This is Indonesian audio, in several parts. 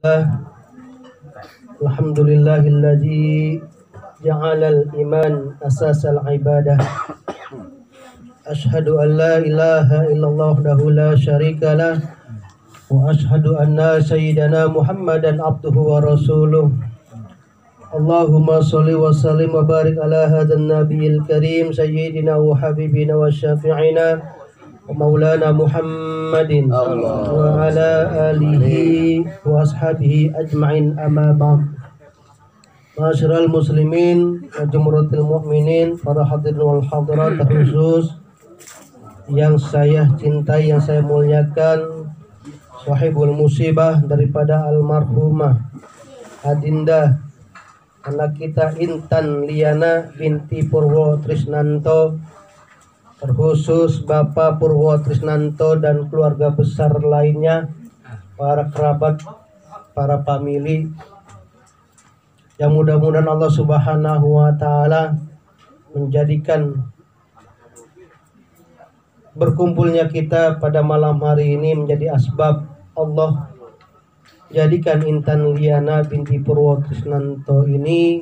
Alhamdulillahilladzi ja'alal iman asasal ibadah. Ashhadu an la ilaha illallah wahdahu la syarikalah wa ashhadu anna sayyidana Muhammadan abduhu wa rasuluh. Allahumma sholli wa sallim wa barik ala hadzal nabiyil karim sayyidina wa habibina wa syafi'ina wa maulana Muhammadin wa ala alihi wa ashabihi ajma'in, amma ba'd. Ma'asyiral muslimin wa jumhuratul mu'minin, para hadirin wal hadirat terkhusus yang saya cintai, yang saya muliakan, sahibul musibah daripada almarhumah Adinda anak kita Intan Liana binti Purwo Trisnanto, terkhusus Bapak Purwo Trisnanto dan keluarga besar lainnya, para kerabat, para famili, yang mudah-mudahan Allah Subhanahu wa Ta'ala menjadikan berkumpulnya kita pada malam hari ini menjadi asbab Allah jadikan Intan Liana binti Purwo Trisnanto ini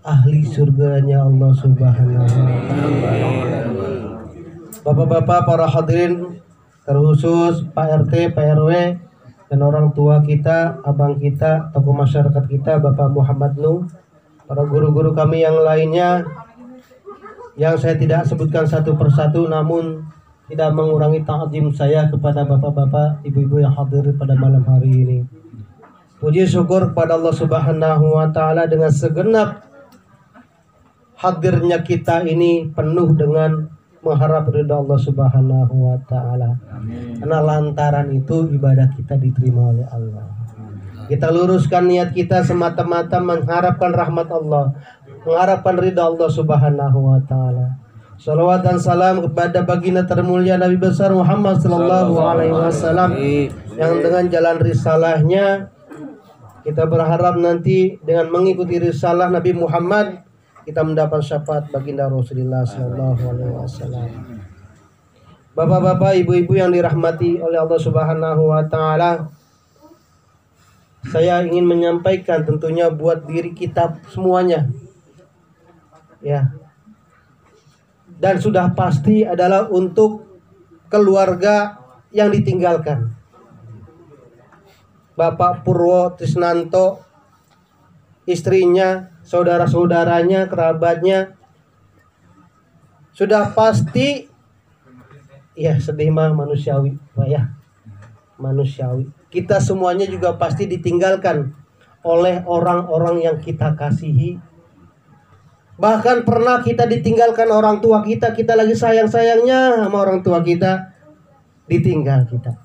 ahli surganya Allah Subhanahu wa Ta'ala. Bapak-bapak, para hadirin, terkhusus Pak RT, Pak RW, dan orang tua kita, abang kita, tokoh masyarakat kita, Bapak Muhammad Nuh, para guru-guru kami yang lainnya, yang saya tidak sebutkan satu persatu, namun tidak mengurangi ta'zim saya kepada bapak-bapak, ibu-ibu yang hadir pada malam hari ini. Puji syukur kepada Allah Subhanahu wa Ta'ala dengan segenap hadirnya kita ini penuh dengan mengharap ridha Allah Subhanahu wa Ta'ala. Karena lantaran itu ibadah kita diterima oleh Allah. Kita luruskan niat kita semata-mata mengharapkan rahmat Allah, mengharapkan ridha Allah Subhanahu wa Ta'ala. Salawat dan salam kepada baginda termulia Nabi besar Muhammad sallallahu alaihi wasallam, yang dengan jalan risalahnya kita berharap nanti dengan mengikuti risalah Nabi Muhammad kita mendapat syafaat baginda Rasulullah sallallahu alaihi wasallam. Bapak-bapak, ibu-ibu yang dirahmati oleh Allah Subhanahu wa Ta'ala, saya ingin menyampaikan tentunya buat diri kita semuanya, ya, dan sudah pasti adalah untuk keluarga yang ditinggalkan. Bapak Purwo Trisnanto, istrinya, saudara-saudaranya, kerabatnya, sudah pasti, ya sedih mah manusiawi, Pak ya, manusiawi. Kita semuanya juga pasti ditinggalkan oleh orang-orang yang kita kasihi. Bahkan pernah kita ditinggalkan orang tua kita, kita lagi sayang-sayangnya sama orang tua kita, ditinggal kita.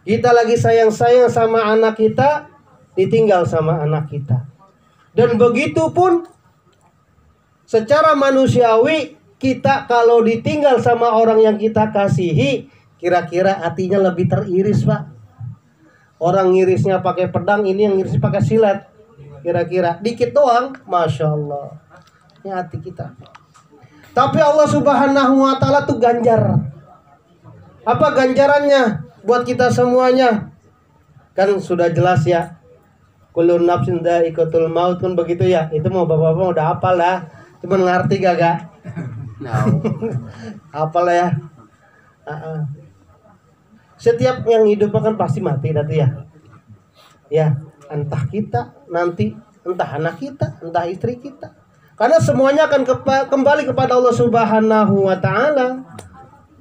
Kita lagi sayang-sayang sama anak kita, ditinggal sama anak kita. Dan begitu pun secara manusiawi, kita kalau ditinggal sama orang yang kita kasihi, kira-kira hatinya lebih teriris, Pak. Orang ngirisnya pakai pedang, ini yang ngiris pakai silet. Kira-kira dikit doang, Masya Allah, ini hati kita. Tapi Allah Subhanahu wa Ta'ala tuh ganjar. Apa ganjarannya buat kita semuanya? Kan sudah jelas ya, kullu nafsin dha'iqatul maut, kan begitu ya. Itu mau bapak-bapak udah hafal lah, cuman ngerti gak? No. Hafal ya. Setiap yang hidup kan pasti mati nanti ya. Ya, entah kita nanti, entah anak kita, entah istri kita. Karena semuanya akan kembali kepada Allah Subhanahu wa Ta'ala.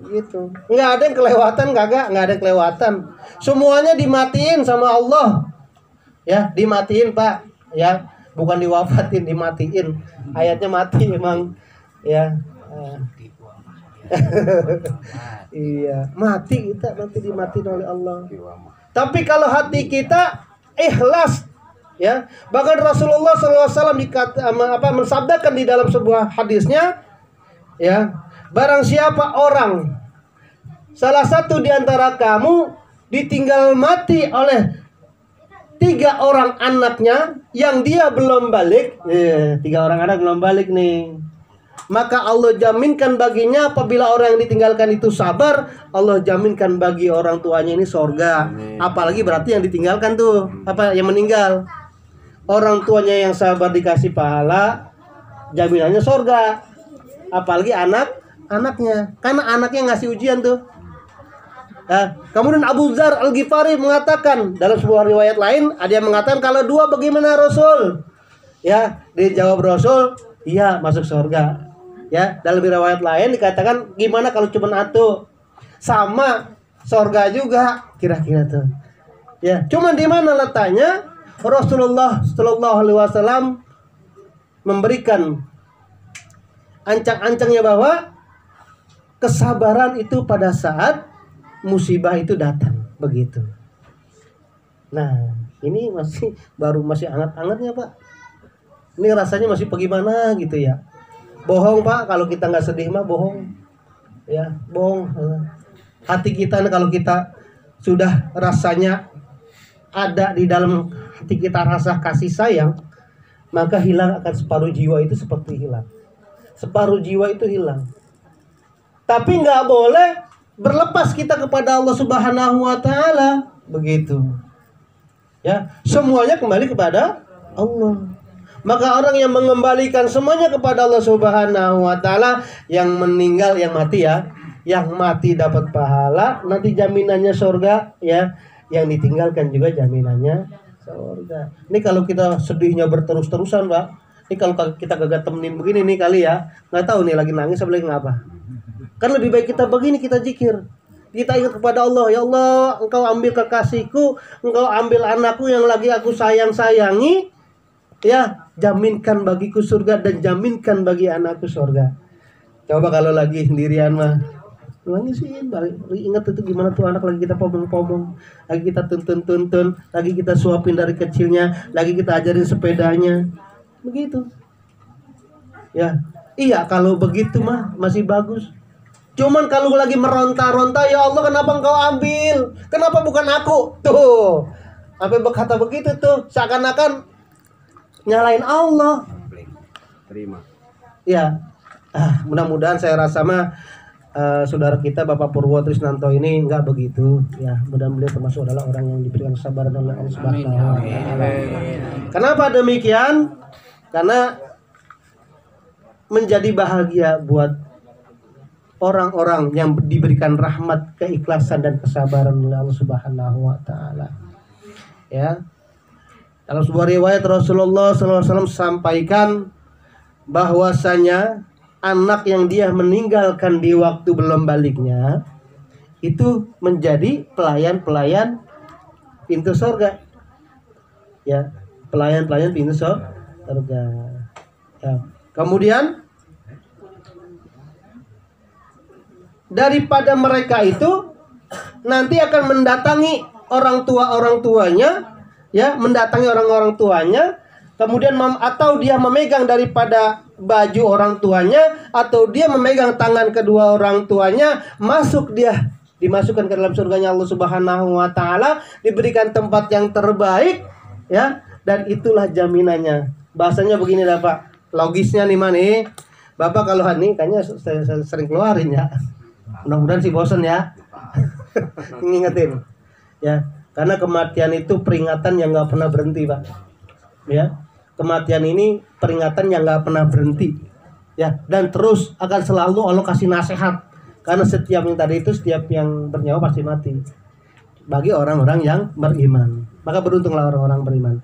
Gitu. Nggak ada yang kelewatan, nggak ada yang kelewatan. Semuanya dimatiin sama Allah. Ya, dimatiin, Pak. Ya, bukan diwafatin, dimatiin. Ayatnya mati emang. Ya. Iya, mati kita, nanti dimatiin oleh Allah. Tapi kalau hati kita ikhlas, ya, bahkan Rasulullah SAW mensabdakan di dalam sebuah hadisnya, ya, barang siapa orang salah satu di antara kamu ditinggal mati oleh 3 orang anaknya yang dia belum balik, 3 orang anak belum balik nih, maka Allah jaminkan baginya apabila orang yang ditinggalkan itu sabar, Allah jaminkan bagi orang tuanya ini surga. Apalagi berarti yang ditinggalkan tuh, apa yang meninggal. Orang tuanya yang sabar dikasih pahala, jaminannya surga. Apalagi anaknya, karena anaknya ngasih ujian tuh. Nah, kemudian Abu Dzar Al-Ghifari mengatakan dalam sebuah riwayat lain, ada yang mengatakan kalau dua bagaimana Rasul? Ya, dijawab Rasul, iya masuk surga. Ya, dalam riwayat lain dikatakan gimana kalau cuma satu? Sama surga juga kira-kira tuh. Ya, cuman di mana letaknya? Rasulullah Shallallahu Alaihi Wasallam memberikan ancang-ancangnya bahwa kesabaran itu pada saat musibah itu datang, begitu. Nah, ini masih hangat-hangatnya Pak. Ini rasanya masih bagaimana gitu ya. Bohong Pak, kalau kita nggak sedih mah bohong. Ya, bohong. Hati kita kalau kita sudah rasanya ada di dalam hati kita rasa kasih sayang, maka hilang akan separuh jiwa itu seperti hilang. Separuh jiwa itu hilang. Tapi nggak boleh berlepas kita kepada Allah Subhanahu wa taala, begitu. Ya, semuanya kembali kepada Allah. Maka orang yang mengembalikan semuanya kepada Allah Subhanahu wa taala, yang meninggal, yang mati ya, yang mati dapat pahala, nanti jaminannya surga ya, yang ditinggalkan juga jaminannya surga. Ini kalau kita sedihnya berterus-terusan, Pak. Ini kalau kita gak temenin begini nih kali ya, nggak tahu nih lagi nangis apa lagi ngapa. Kan lebih baik kita begini, kita zikir. Kita ingat kepada Allah, ya Allah, Engkau ambil kekasihku, Engkau ambil anakku yang lagi aku sayang-sayangi, ya, jaminkan bagiku surga dan jaminkan bagi anakku surga. Coba kalau lagi sendirian mah, nangisin, ingat itu gimana tuh anak lagi kita pomong-pomong, lagi kita tuntun, lagi kita suapin dari kecilnya, lagi kita ajarin sepedanya, begitu. Ya, iya kalau begitu mah masih bagus. Cuman kalau lagi meronta-ronta, ya Allah kenapa Engkau ambil? Kenapa bukan aku? Tuh, sampai berkata begitu tuh, seakan-akan nyalain Allah. Terima. Ya, mudah-mudahan saya rasa mah saudara kita Bapak Purwo Trisnanto ini enggak begitu. Ya, mudah-mudahan beliau termasuk adalah orang yang diberikan kesabaran oleh Allah Subhanahu wa taala. Kenapa demikian? Karena menjadi bahagia buat orang-orang yang diberikan rahmat, keikhlasan dan kesabaran oleh Allah Subhanahu wa taala. Ya. Dalam sebuah riwayat Rasulullah SAW sampaikan bahwasanya anak yang dia meninggalkan di waktu belum baliknya itu menjadi pelayan-pelayan pintu surga. Ya, pelayan-pelayan pintu surga. Ya. Kemudian daripada mereka itu nanti akan mendatangi orang tuanya, ya, mendatangi orang orang-tuanya, kemudian atau dia memegang daripada baju orang tuanya, atau dia memegang tangan kedua orang tuanya, dimasukkan ke dalam surganya Allah Subhanahu wa taala, diberikan tempat yang terbaik, ya, dan itulah jaminannya. Bahasanya begini dah Pak, logisnya nih mana nih, Bapak kalau ini kayaknya sering keluarin ya. Mudah-mudahan sih bosan ya. Ngingetin. Ya, karena kematian itu peringatan yang nggak pernah berhenti, Pak. Ya, kematian ini peringatan yang nggak pernah berhenti. Ya, dan terus akan selalu Allah kasih nasihat. Karena setiap yang bernyawa pasti mati. Bagi orang-orang yang beriman. Maka beruntunglah orang-orang beriman.